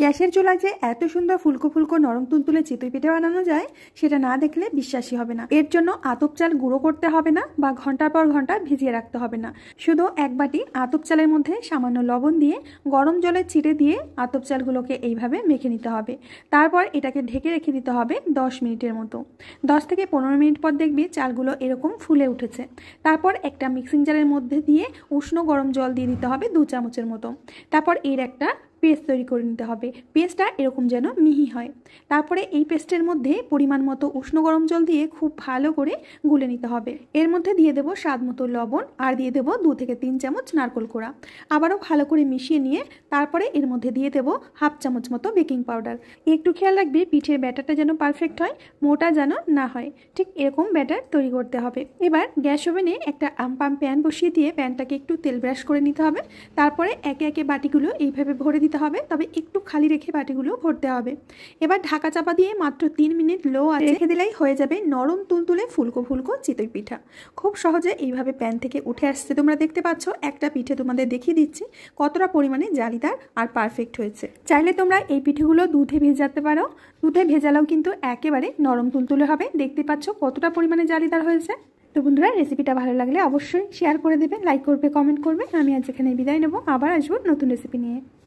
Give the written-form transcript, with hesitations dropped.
গ্যাসের চুলায় যে এত সুন্দর ফুলকো ফুলকো নরম তুলতুলে চিতই পিঠা বানানো যায় সেটা না দেখলে বিশ্বাসই হবে না। এর জন্য আতপ চাল গুঁড়ো করতে হবে না বা ঘন্টার পর ঘন্টা ভিজিয়ে রাখতে হবে না। শুধু এক বাটি আতপ চালের মধ্যে সামান্য লবণ দিয়ে গরম জলে ছিটে দিয়ে আতপ চালগুলোকে এইভাবে মেখে নিতে হবে। তারপর এটাকে ঢেকে রেখে দিতে হবে 10 মিনিটের মতো। 10 থেকে 15 মিনিট পর দেখবি চালগুলো এরকম ফুলে উঠেছে। তারপর একটা মিক্সিং জারের মধ্যে দিয়ে উষ্ণ গরম জল দিয়ে দিতে হবে 2 চামচের মতো। তারপর এর একটা পেস্ট তৈরি করে নিতে হবে। পেস্টটা এরকম যেন মিহি হয়। তারপরে এই পেস্টের মধ্যে পরিমাণ মতো উষ্ণ গরম জল দিয়ে খুব ভালো করে গুলে নিতে হবে। এর মধ্যে দিয়ে দেবো স্বাদ মতো লবণ আর দিয়ে দেবো 2 থেকে 3 চামচ নারকেল কোড়া। আবারও ভালো করে মিশিয়ে নিয়ে তারপরে এর মধ্যে দিয়ে দেবো হাফ চামচ মতো বেকিং পাউডার। একটু খেয়াল রাখবে পিঠের ব্যাটারটা যেন পারফেক্ট হয়, মোটা যেন না হয়। ঠিক এরকম ব্যাটার তৈরি করতে হবে। এবার গ্যাস ওভেনে একটা আমপাম প্যান বসিয়ে দিয়ে প্যানটাকে একটু তেল ব্রাশ করে নিতে হবে। তারপরে একে একে বাটিগুলো এইভাবে ভরে দিতে হবে, তবে একটু খালি রেখে বাটিগুলো ভরতে হবে। এবার ঢাকা চাপা দিয়ে মাত্র 3 মিনিট লো আঁচে রেখে দিলেই হয়ে যাবে নরম তুলতুলে ফুলকো ফুলকো চিতই পিঠা। খুব সহজে এইভাবে প্যান থেকে উঠে আসছে। তোমরা দেখতে পাচ্ছ একটা পিঠে তোমাদের দেখিয়ে দিচ্ছি কতটা পরিমাণে জালিদার আর পারফেক্ট হয়েছে। চাইলে তোমরা এই পিঠেগুলো দুধে ভেজাতে পারো। দুধে ভেজালেও কিন্তু একেবারে নরম তুলতুলে হবে। দেখতে পাচ্ছ কতটা পরিমাণে জালিদার হয়েছে। তো বন্ধুরা, রেসিপিটা ভালো লাগলে অবশ্যই শেয়ার করে দেবে, লাইক করবে, কমেন্ট করবে। আমি আজ এখানে বিদায় নেব, আবার আসবো নতুন রেসিপি নিয়ে।